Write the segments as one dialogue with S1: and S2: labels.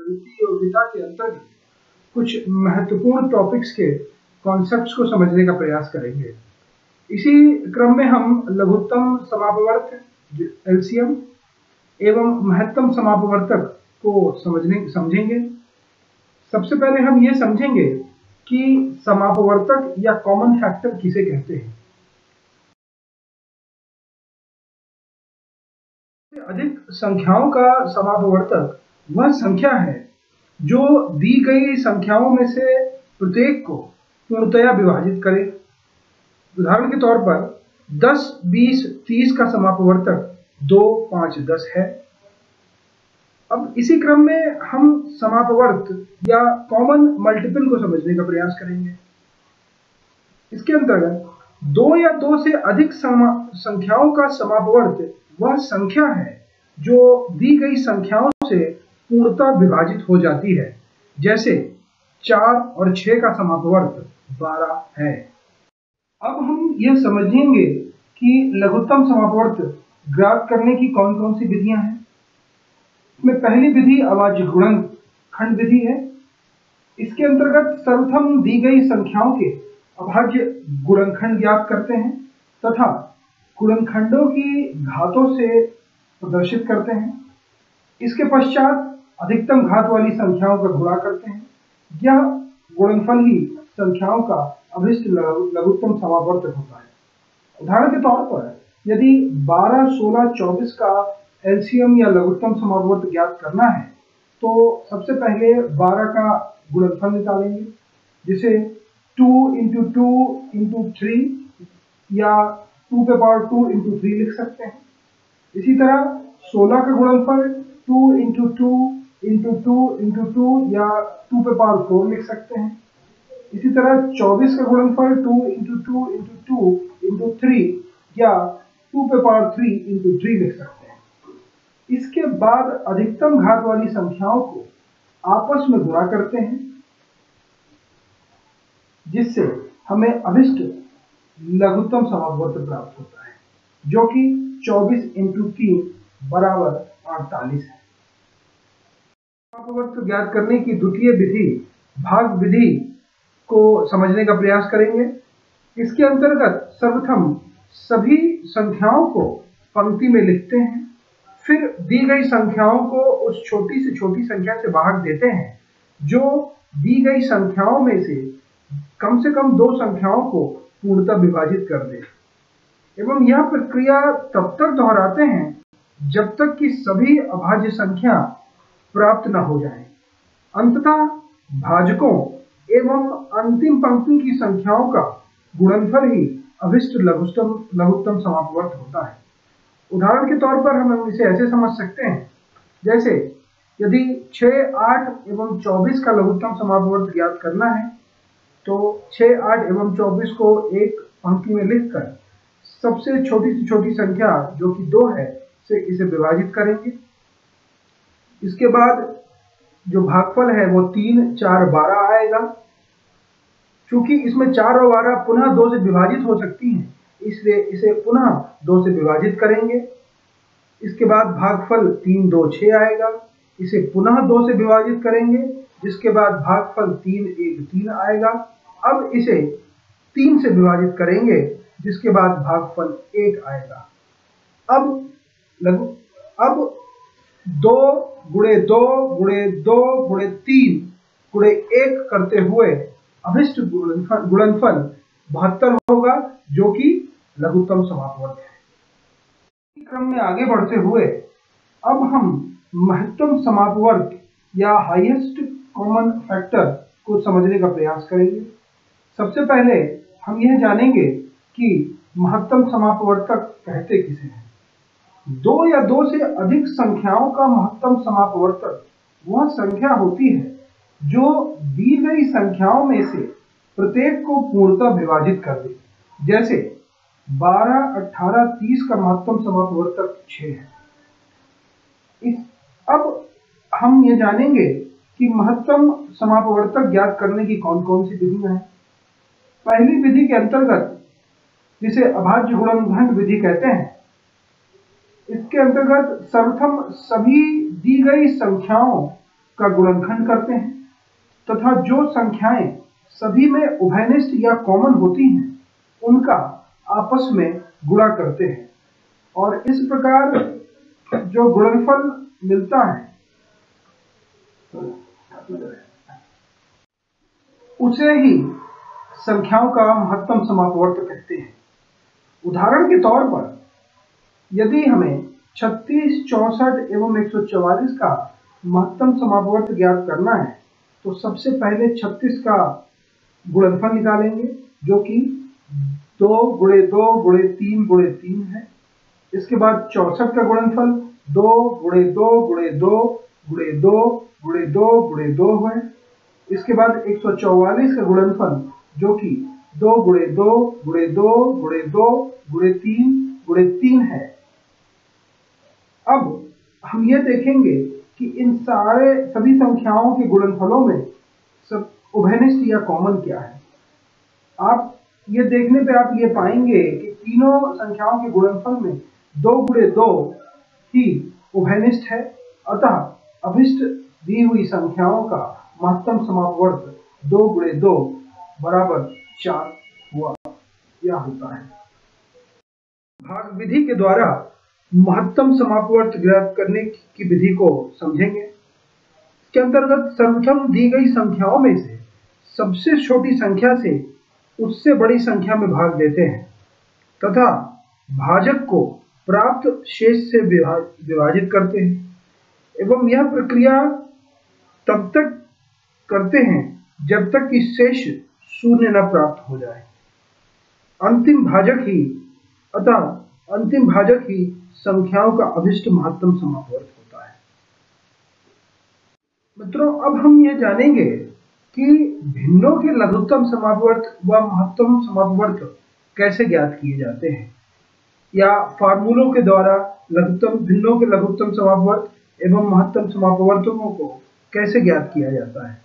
S1: गणितीय योग्यता के अंतर्गत कुछ महत्वपूर्ण टॉपिक्स के कॉन्सेप्ट्स को समझने का प्रयास करेंगे। इसी क्रम में हम लघुत्तम समापवर्त एलसीएम एवं महत्तम समापवर्तक को समझेंगे। सबसे पहले हम ये समझेंगे कि समापवर्तक या कॉमन फैक्टर किसे कहते हैं। अधिक संख्याओं का समापवर्तक वह संख्या है जो दी गई संख्याओं में से प्रत्येक को पूर्णतया विभाजित करे। उदाहरण के तौर पर 10, 20, 30 का समापवर्तक 2, 5, 10 है। अब इसी क्रम में हम समापवर्त या कॉमन मल्टीपल को समझने का प्रयास करेंगे। इसके अंतर्गत 2 या 2 से अधिक संख्याओं का समापवर्त वह संख्या है जो दी गई संख्याओं से पूर्णतः विभाजित हो जाती है। जैसे 4 और 6 का समापवर्त 12 है। अब हम यह समझेंगे कि लघुत्तम समापवर्त ज्ञात करने की कौन कौन सी विधियां हैं। इसमें पहली विधि अभाज्य गुणनखंड विधि है। इसके अंतर्गत सर्वप्रथम दी गई संख्याओं के अभाज्य गुणनखंड ज्ञात करते हैं तथा गुणनखंडों की घातों से प्रदर्शित करते हैं। इसके पश्चात अधिकतम घात वाली संख्याओं का गुणा करते हैं। यह गुणनफल ही संख्याओं का अभिष्ट लघुत्तम समापवर्तक होता है। उदाहरण के तौर पर यदि 12, 16, 24 का एलसीएम या लघुत्तम समापवर्त ज्ञात करना है तो सबसे पहले 12 का गुणनफल निकालेंगे, जिसे 2 × 2 × 3 या 2⁴ × 3 लिख सकते हैं। इसी तरह 16 का गुणनफल 2 × 2 × 2 × 2 या 2⁴ लिख सकते हैं। इसी तरह 24 का गुणनफल 2 × 2 × 2 × 3 या 2⁴ × 3 लिख सकते हैं। इसके बाद अधिकतम घात वाली संख्याओं को आपस में गुणा करते हैं, जिससे हमें अभिष्ट लघुत्तम समापवर्त प्राप्त होता है, जो कि 24 × 3 = 48 है। समापवर्त ज्ञात करने की द्वितीय विधि भाग विधि को समझने का प्रयास करेंगे। इसके अंतर्गत सर्वप्रथम सभी संख्याओं को पंक्ति में लिखते हैं, फिर दी गई संख्याओं को उस छोटी से छोटी संख्या से भाग देते हैं जो दी गई संख्याओं में से कम 2 संख्याओं को पूर्णतः विभाजित कर दे, एवं यह प्रक्रिया तब तक दोहराते हैं जब तक कि सभी अभाज्य संख्या प्राप्त न हो जाए। अंततः भाजकों एवं अंतिम पंक्ति की संख्याओं का गुणनफल ही अभिष्ट लघुत्तम समापवर्त होता है। उदाहरण के तौर पर हम इसे ऐसे समझ सकते हैं, जैसे यदि 6, 8 एवं 24 का लघुत्तम समापवर्त ज्ञात करना है तो 6, 8 एवं 24 को एक पंक्ति में लिखकर सबसे छोटी से छोटी संख्या जो कि 2 है से इसे विभाजित करेंगे। इसके बाद जो भागफल है वो 3, 4, 12 आएगा। चूंकि इसमें 4 और 12 पुनः 2 से विभाजित हो सकती हैं, इसलिए इसे पुनः 2 से विभाजित करेंगे। इसके बाद भागफल 3, 2, 6 आएगा। इसे पुनः 2 से विभाजित करेंगे, जिसके बाद भागफल 3, 1, 3 आएगा। अब इसे 3 से विभाजित करेंगे, जिसके बाद भागफल 1 आएगा। अब 2 × 2 × 2 × 3 × 1 करते हुए अभिष्ट गुणनफल 72 होगा, जो कि लघुत्तम समापवर्त है। इस क्रम में आगे बढ़ते हुए अब हम महत्तम समापवर्त या हाईएस्ट कॉमन फैक्टर को समझने का प्रयास करेंगे। सबसे पहले हम यह जानेंगे कि महत्तम समापवर्तक कहते किसे हैं। 2 या 2 से अधिक संख्याओं का महत्तम समापवर्तक वह संख्या होती है जो दी गई संख्याओं में से प्रत्येक को पूर्णतः विभाजित कर दे। जैसे 12, 18, 30 का महत्तम समापवर्तक 6 है। अब हम ये जानेंगे कि महत्तम समापवर्तक ज्ञात करने की कौन कौन सी विधियां हैं। पहली विधि के अंतर्गत, जिसे अभाज्य गुणनखंड विधि कहते हैं, इसके अंतर्गत सर्वप्रथम सभी दी गई संख्याओं का गुणनखंड करते हैं तथा जो संख्याएं सभी में उभयनिष्ठ या कॉमन होती हैं उनका आपस में गुणा करते हैं और इस प्रकार जो गुणनफल मिलता है उसे ही संख्याओं का महत्तम समापवर्त कहते हैं। उदाहरण के तौर पर यदि हमें 36, 64 एवं 144 का महत्तम समापवर्त ज्ञात करना है तो सबसे पहले 36 का गुणनफल निकालेंगे जो कि 2 × 2 × 3 × 3 है। इसके बाद 64 का गुणनफल 2 × 2 × 2 × 2 × 2 × 2 है। इसके बाद 144 का गुणनफल जो कि 2 × 2 × 2 × 2 × 3 × 3 है। अब हम यह देखेंगे कि इन सभी संख्याओं के गुणनफलों में सब उभयनिष्ठ या कॉमन क्या है। आप ये देखने पे आप ये पाएंगे कि तीनों संख्याओं के गुणनफल में 2 × 2 ही उभयनिष्ठ है, अतः अभिष्ट दी हुई संख्याओं का महत्तम समापवर्त 2 × 2 बराबर 4 हुआ या होता है। भाग विधि के द्वारा महत्तम समापवर्त ज्ञात करने की विधि को समझेंगे। इसके अंतर्गत सर्वप्रथम दी गई संख्याओं में से सबसे छोटी संख्या से उससे बड़ी संख्या में भाग देते हैं तथा भाजक को प्राप्त शेष से विभाजित करते हैं एवं यह प्रक्रिया तब तक करते हैं जब तक कि शेष शून्य न प्राप्त हो जाए। अंतिम भाजक ही संख्याओं का अभिष्ट महत्तम समापवर्त होता है। मित्रों, अब हम ये जानेंगे कि भिन्नों के लघुत्तम समापवर्त व महत्तम समापवर्त कैसे ज्ञात किए जाते हैं या फार्मूलों के द्वारा भिन्नों के लघुत्तम समापवर्त एवं महत्तम समापवर्तों को कैसे ज्ञात किया जाता है।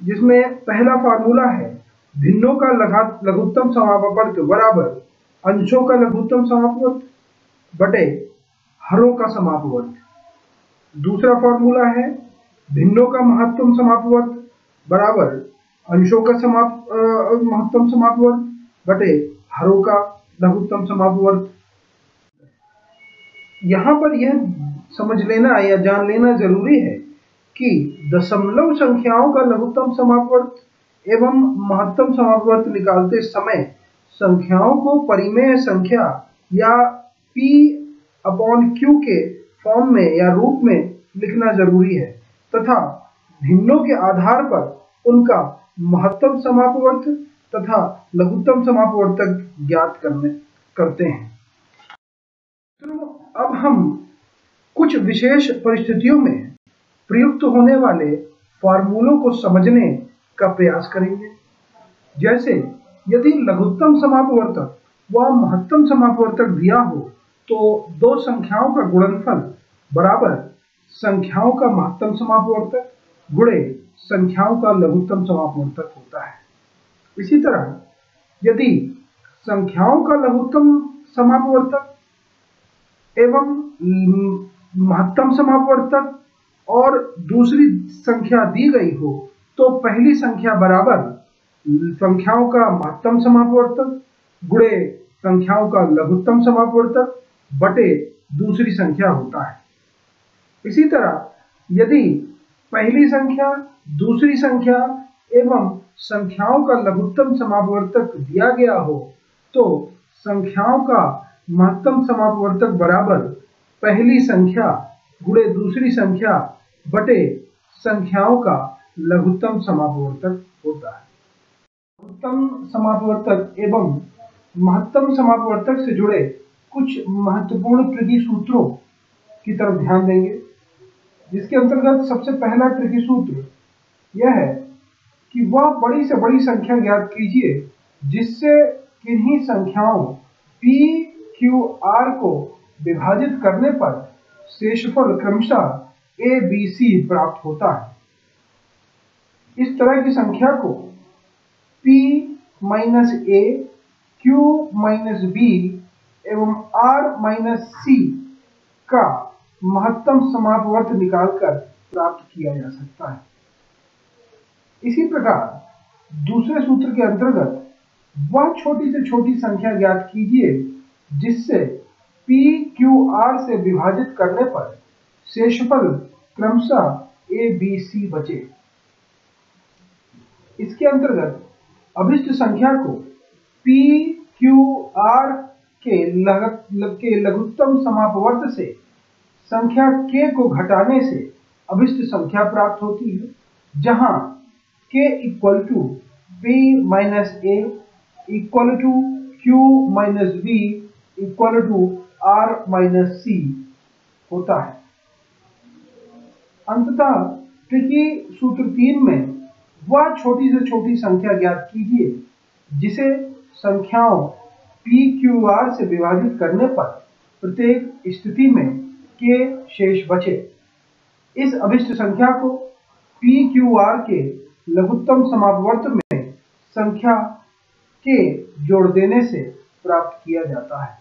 S1: जिसमें पहला फार्मूला है भिन्नों का लघुत्तम समापवर्त बराबर अंशों का लघुत्तम समापवर्त बटे हरों का समापवर्त। दूसरा फार्मूला है भिन्नों का महत्तम समापवर्त बराबर अंशों का महत्तम समापवर्त बटे हरों का लघुत्तम समापवर्त। यहाँ पर यह समझ लेना या जान लेना जरूरी है कि दशमलव संख्याओं का लघुत्तम समापवर्त एवं महत्तम समापवर्त निकालते समय संख्याओं को परिमेय संख्या या P/Q के फॉर्म में या रूप में लिखना जरूरी है तथा भिन्नों के आधार पर उनका महत्तम समापवर्त तथा लघुत्तम समापवर्त ज्ञात करते हैं। तो अब हम कुछ विशेष परिस्थितियों में प्रयुक्त होने वाले फार्मूलों को समझने का प्रयास करेंगे। जैसे यदि लघुत्तम समापवर्तक व महत्तम समापवर्तक दिया हो तो दो संख्याओं का गुणनफल बराबर संख्याओं का महत्तम समापवर्तक गुणे संख्याओं का लघुत्तम समापवर्तक होता है। इसी तरह यदि संख्याओं का लघुत्तम समापवर्तक एवं महत्तम समापवर्तक और दूसरी संख्या दी गई हो तो पहली संख्या बराबर संख्याओं का महत्तम समापवर्तक गुणे संख्याओं का लघुत्तम समापवर्तक बटे दूसरी संख्या होता है। इसी तरह यदि पहली संख्या, दूसरी संख्या एवं संख्याओं का लघुत्तम समापवर्तक दिया गया हो तो संख्याओं का महत्तम समापवर्तक बराबर पहली संख्या गुणे दूसरी संख्या बटे संख्याओं का लघुत्तम समापवर्तक होता है। लघुत्तम समापवर्तक एवं महत्तम समापवर्तक से जुड़े कुछ महत्वपूर्ण ट्रिकी सूत्रों की तरफ ध्यान देंगे, जिसके अंतर्गत सबसे पहला ट्रिकी सूत्र यह है कि वह बड़ी से बड़ी संख्या ज्ञात कीजिए जिससे किन्हीं संख्याओं P, Q, R को विभाजित करने पर शेषफल क्रमशः A, B, C प्राप्त होता है। इस तरह की संख्या को P minus A, Q minus B एवं R माइनस C का महत्तम समापवर्त निकालकर प्राप्त किया जा सकता है। इसी प्रकार दूसरे सूत्र के अंतर्गत वह छोटी से छोटी संख्या ज्ञात कीजिए जिससे P Q R से विभाजित करने पर शेषफल क्रमशः A B C बचे। इसके अंतर्गत अभिष्ट संख्या को P Q R के लघुत्तम समापवर्त से संख्या K को घटाने से अभिष्ट संख्या प्राप्त होती है, जहां K equal to P minus A equal to Q minus V equal to R minus C होता है। अंततः ट्रिकी सूत्र 3 में वह छोटी से छोटी संख्या ज्ञात कीजिए जिसे संख्याओं P Q R से विभाजित करने पर प्रत्येक स्थिति में K शेष बचे। इस अभिष्ट संख्या को P Q R के लघुत्तम समापवर्त में संख्या K जोड़ देने से प्राप्त किया जाता है।